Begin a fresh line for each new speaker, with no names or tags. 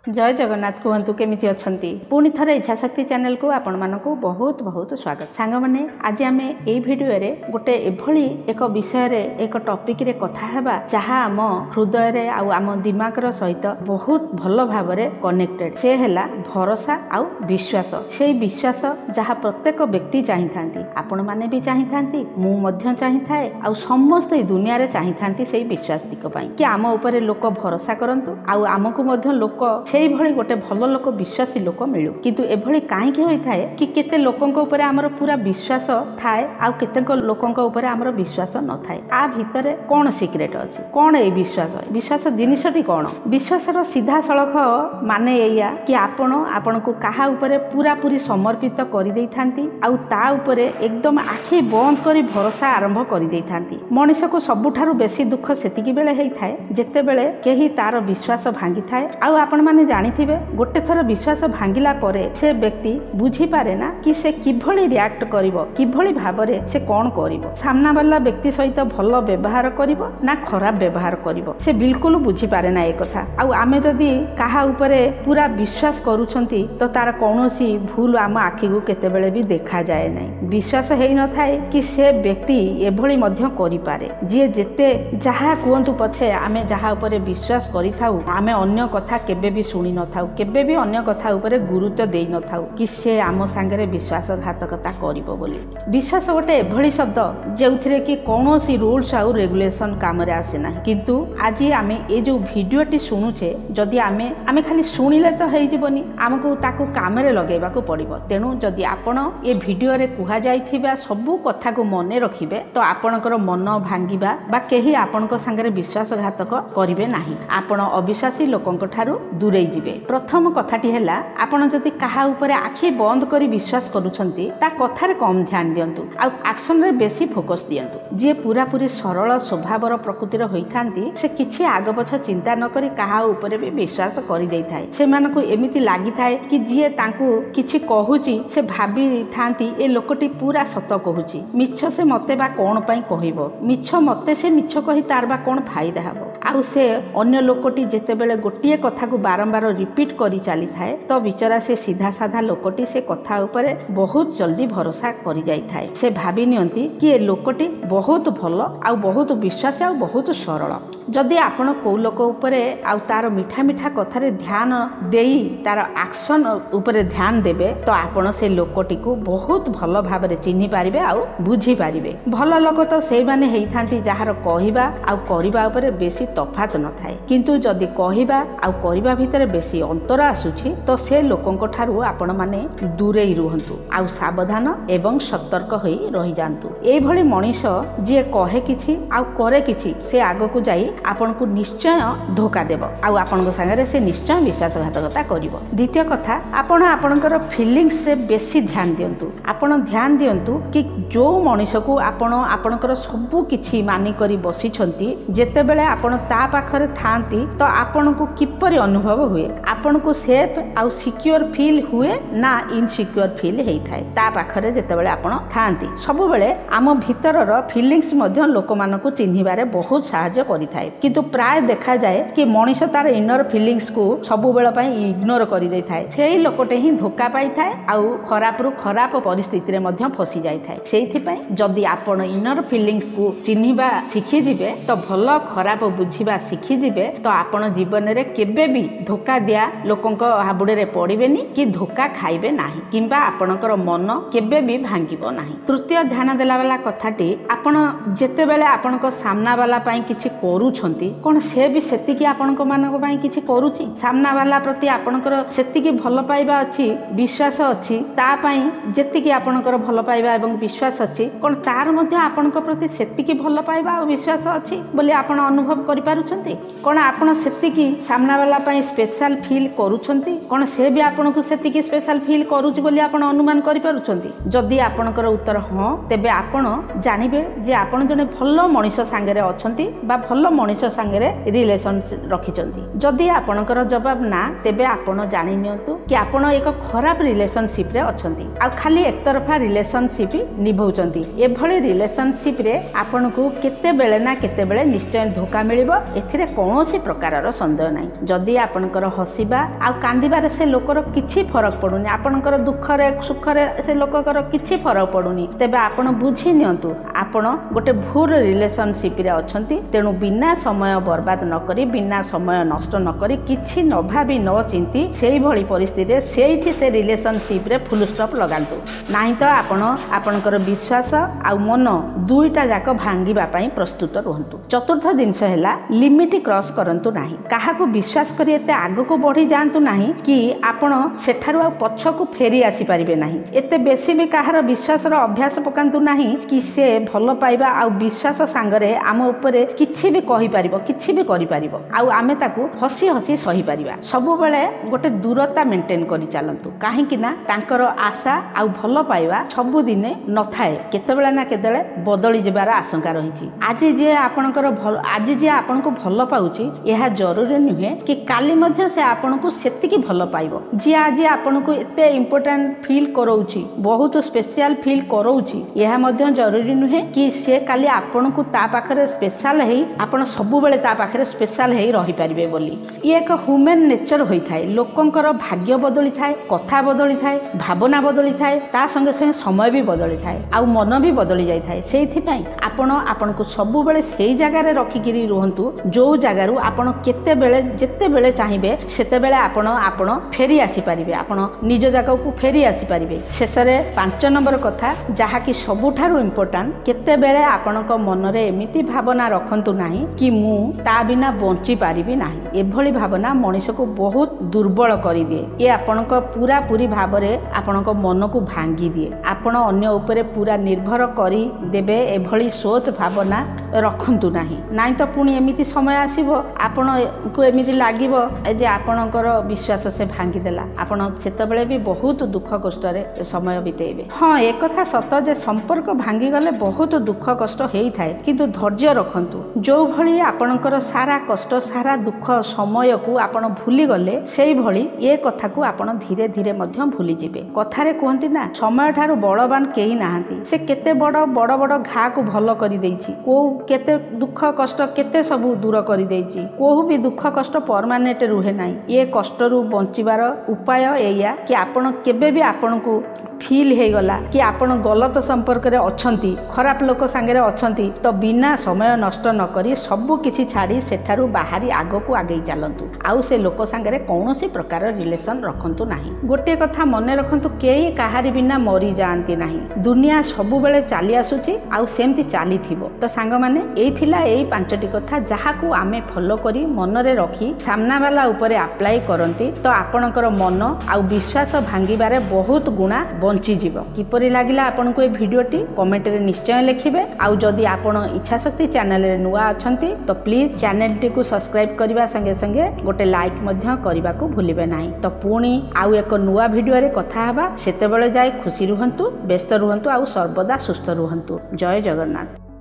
जय जगन्नाथ कहतु केमिति अछंती पुणी थरे इच्छाशक्ति चैनल को आपण मानकु बहुत बहुत स्वागत। सांग माने आज आमे एई वीडियो रे गोटे एभली एक विषय रे एक टॉपिक रे कथा हेबा जहा आम हृदय रे आ आम दिमाग रो सहित बहुत भलो भाव रे कनेक्टेड से हेला भरोसा आ विश्वास। सेई विश्वास जहा प्रत्येक व्यक्ति चाहि थांती, आपण माने भी चाहि थांती, मु मध्य चाहि थाए आ समस्त दुनिया रे चाहि थांती सेई विश्वास टिक पई कि आम ऊपर लोक भरोसा करंतु आ आमको मध्य लोक सेई भली गोटे भल लोक विश्वासी लोक मिलू। किंतु एभली काहेकि होइथाय कि केते लोकंक ऊपर हमर पूरा विश्वास थाए आ केतेक लोकंक ऊपर हमर विश्वास न थाए। आ भितरे कोन सिक्रेट अछि, कोन ए विश्वास जिनिसटी कोन? विश्वासर सीधा सळख माने एया कि आपनको काहा ऊपर पूरा पूरी समर्पित करि देई थांती आ ता ऊपर एकदम आखि बंद करी भरोसा आरंभ करि देई थांती। मनुष्य को सबुठारु बेसी दुख सेतिकी बेले हेइथाय जेते बेले केही तार विश्वास भांगी थाए। आ आपण माने जानिथिबे गोटे थर विश्वास भांगिला परे से व्यक्ति बुझी पारे ना कि से किभली रिएक्ट करिवो, किभली भाबरे से कोन करिवो। सामना वाला व्यक्ति सहित भलो व्यवहार करिवो ना खराब व्यवहार करिवो, से बिल्कुल बुझी पारे ना ए कथा। आ आमे जदी काहा ऊपरे पूरा विश्वास करूछंती तो तार कोनोसी भूल आम आखि को केतेबेले भी देखा जाए नै। विश्वास हेइ न थाए कि से व्यक्ति एभली मध्य करि पारे जे जेते जहा कुहंतु पछे आमे जहा ऊपरे विश्वास करिथाउ आमे अन्य कथा केबे भी सुनी न थाउ, केबे भी अन्य कथा ऊपर गुरुत्व देई न थाउ कि से आम सांगरे विश्वासघातकता करिवो बोली। विश्वास गोटे एभली शब्द जेउथिरे कि कोनोसी रूल्स आउ रेगुलेशन काम रे आसे ना। किंतु आज आमे ए जो वीडियोटी सुनुछे जदि आमे खाली सुनिले तो हेइ जीवनी, आमको ताकू काम रे लगेबा को पड़िबो। तेनु जदि आपण ए वीडियो रे कुहा जाइथिबा सबु कथा को मने रखिबे तो आपणकर मन भांगिबा बा केही आपणको सांगरे विश्वासघातक करिवे नाही। आपण अविश्वासी लोकंक ठारू दूरे जिवे। प्रथम कथाटी हैला आपण जदि काहा ऊपरे आखि बंद करी विश्वास करूछंती ता कथारे कम ध्यान दियंतु आ एक्शन रे बेसी फोकस दियंतु। जे पूरा पूरी सरल स्वभावर प्रकृतिर होइथांती से किछि आग पछ चिंता न करी काहा ऊपरे भी विश्वास करि देई थाए। सेमानकु एमिति लागि थाए कि जे तांकु किछि कहूची से भाबी थांती ए लोकटी पूरा सत कहूची, मिछ से मते बा कोन पई कहिबो, मिछ मते से मिछ कहि तार बा कोन फायदा हबो। आ से अन्य लोकटी जेते बेले गोटिए कथा को बारंबार रिपीट करी चली थाए तो बिचरा से सीधा साधा लोकटी से कथा ऊपर बहुत जल्दी भरोसा करी जाई थाए। से भाबी नियंती कि ए लोकटी बहुत भलो आ बहुत विश्वास आ बहुत सरल। जदि आपण को लोक ऊपर आ तार मिठा मिठा कथारे ध्यान देई तार एक्शन ऊपर ध्यान देबे तो आपण से लोकटी को बहुत भलो भाबरे चिन्हि पारिबे आ बुझी पारिबे। भलो लोक तो सेई माने हेइ थांती जहार कहिबा आ करिबा ऊपर बेसी तफात न थाए। किंतु जदि कहिबा आ करिबा भितरे बेसी अंतर आसुछि तो से लोकंक ठारू आपण माने दूरे रुहंतु आ सावधान एवं सतर्क होई रहि जांतु। एई भली मनीष जे कहे किछि आ करे किछि से आगकु जाई आपनको निश्चय धोखा देबो आ आपनको संगे से निश्चय विश्वासघातकता करिवो। द्वितीय कथा आपण आपणकर फीलिंग्स रे बेसी ध्यान दियंतु। आपण ध्यान दियंतु कि जो मनीष को आपण आपणकर सबु किछि मानि करी बसी छंती जेते बेले आपण ता पाखरे थांती तो आपनको किपरि अनुभव हुए, आपनको सेफ आ सिक्योर फील हुए ना इनसिक्योर फील हेइ थाए ता पाखरे जेते बेले आपण थांती। सब बेले आम भीतरर फीलिंग्स मध्य लोक मानको चिन्हिबारे बहुत सहायता करि थाए। किंतु प्राय देखा जाए कि मनीष तार इनर फीलिंग्स को सब बेले पई इग्नोर करि देइ थाए। सेही लोकटे ही धोखा पाई थाए आ खराब रु खराब परिस्थिति रे मध्य फसी जाई थाए। सेहिथि पई जदि आपण इनर फीलिंग्स को चिन्हिबा सिखि जिवे तो भलो खराब बुझिबा सिखि जिवे तो आपण जीवन रे केबे भी धोखा दिया लोकंक हाबुडे रे पड़िबेनी कि धोखा खाइबे नाही किंबा आपणकर मन केबे भी भांगिबो नाही। तृतीय ध्यान देला वाला कथाटी आपण जेते बेले आपणक सामना वाला पई किछि करूछंती कोन से भी सेतिकी आपणक मानक पई किछि करूछि, सामना वाला प्रति आपणकर सेतिकी भलो पाइबा अछि, विश्वास अछि, ता पई जेतिकी आपणकर भलो पाइबा एवं विश्वास अछि कोन तार मध्ये आपणक प्रति सेतिकी भलो पाइबा आ विश्वास अछि बोली आपण अनुभव करि पारुछंती। कोन आपण सेतिकी सामना वाला पई स्पेशल फील करूछंती, कोन से भी आपनको सेतिकी स्पेशल फील करूछि बोली आपण अनुमान करि पारुछंती। जदि आपणकर उत्तर हां तेबे आपण जानिबे जे आपण जने भलो मनीष संगे रे अछंती बा भलो मनीष संगे रे रिलेशन रखिचंती। जदि आपणकर जवाब ना तेबे आपण जानि नियंतु कि आपण एक खराब रिलेशनशिप रे अछंती आ खाली एक तरफा रिलेशनशिप निभौचंती। एभली रिलेशनशिप रे आपनको केते बेले ना केते बेले निश्चय धोखा मिलिबो मिलिबो एथिरे कौनसी प्रकारर संदेह नाही। जदि आपणकर हसिबा आ कांदिबारे से लोकर किछि फरक पडुनी, आपणकर दुखरे सुखरे से लोककर किछि फरक पडुनी, तेबे आपण बुझी नियंतु आपण गोटे भूल रिलेशनशिप रे अछंती। तेणु बिना समय बर्बाद न करी, बिना समय नष्ट न करी, किछि न भाबी न चिंती सेही भली परिस्थिति सेठी से रिलेशनशिप रे फुल स्टॉप लगांतु। नाही तो आपणकर विश्वास आ मन दुईटा जाक भांगिबा पई प्रस्तुत रहंतु। चतुर्थ जिंस हैला लिमिट क्रॉस करंतु नाही। काहाको विश्वास करी एते आगो को बढ़ी जांतु नाही कि आपण सेठारु आ पछको फेरी आसी परिबे नाही। एते बेसी भी काहार विश्वास रो अभ्यास पकांतु नाही कि से भल पाइबा आ विश्वास सांगरे आम उपरे किछि भी कहि परिबो, किछि भी करि परिबो, आ आमे ताकू हसी हसी सही परिबा। सबु बेले गोटे दूरता मेंटेन करि चालंतु। काहे कि ना तांकर आशा आ भल पाइबा सबु दिने न थाए, केतेबेला ना केतेबेले बदली जेबार आशंका रहिछि। आज जे आपणकर आज जे आपनको भल पाउछि यह जरूरी नुहे कि काली मध्य से आपनको सेतिकी भल पाइबो। जे आज आपनको एते इंपोर्टेंट फील करौछि, बहुत स्पेशल फील करौछि, यह मध्य जरूरी नुहे कि से काली आपनको ता पाखरे स्पेशल हेई आपण सबु बेले ता पाखरे स्पेशल हेई रहि परिबे बोली। ये एक ह्यूमन नेचर होई थाए। लोकंकर भाग्य बदली थाए, कथा बदली थाए, भावना बदली थाए, ता संगे संगे समय भी बदली थाए, आ मन भी बदली जाय थाए। सेइथि पई आपनको सबु बेले सेई जगह रे रखिकिरी रहंतु जो जगारू आपण केते बेले जेते बेले चाहिबे सेते बेले आपण फेरी आसी परिबे, आपण निज जगह को फेरी आसी परिबे। शेषरे 5 नंबर कथा जहा कि सबुठारु इंपोर्टेंट, केते बेले आपणक मनरे एमिति भावना रखंतु नाही कि मु ता बिना बंची पारिबी नाही। एभली भावना मनुष्य को बहुत दुर्बल करि दिए। ये आपणक पूरा पूरी भाबरे आपणक मन को भांगी दिए। आपण अन्य उपरे पूरा निर्भर करी देबे एभली सोच भावना रखंतु नाही। नाई तो पुणी एमिति समय आसीबो आपण को एमिति लागिबो जे आपणकर विश्वास से भांगी देला, आपण सेतबेले भी बहुत दुख कष्ट रे समय बितेइबे। हां एक कथा सत जे संपर्क भांगी गले बहुत दुख कष्ट हेई थाए, किंतु धैर्य रखंतु। जो भली आपणकर सारा कष्ट सारा दुख समय को आपण भूली गले सेई भली ए कथा को आपण धीरे धीरे मध्य भूली जिबे। कथारे कहंती ना समय ठारू बड़बान केही नाहंती। से केते बड़ बड़ घा को भल करि देइछि, को केते दुख कष्ट केते सबु दूर करि देइछि। कोहु भी दुख कष्ट परमानेंट रुहे नाही। ये कष्ट रु बंचिबार उपाय एया कि आपण केबे भी आपण को फील हे गला कि आपण गलत संपर्क रे अछंती, खराब लोक संगे अछंती, तो बिना समय नष्ट न करी सबु किछि छाड़ी सेठारु बाहरी आगो को आगे चलंतु। आउ से लोक संगे कौनसी प्रकार रिलेशन रखंतु नाही। गोटे कथा मने रखंतु, केही काहारी बिना मरी जाआंती नाही। दुनिया सबु बेले चाली आसुची आउ सेमती चाली थिबो। तो सांग माने एई थिला एई 5टी कथा जाहाकू आमे फॉलो करी मनरे रखी सामना वाला उपरे अप्लाई करंती, तो आपणकर मन आउ विश्वास भांगीबारे बहुत गुणा बंची जीव। किपरि लागिला आपनको ए भिडियोटी कमेंट रे निश्चय लिखिबे। आउ जदि आपण इच्छा शक्ति चैनल रे नुआ अछंती तो प्लीज चैनल टी को सब्सक्राइब करबा संगे संगे गोटे लाइक मध्य करबा को भूलिबे नाही। तो पुणी आउ एक नुआ भिडियो रे कथा हबा। सेते बेले जाय खुशी रुहंतु, व्यस्त रुहंतु, आउ सर्वदा सुस्थ रुहंतु। जय जगन्नाथ।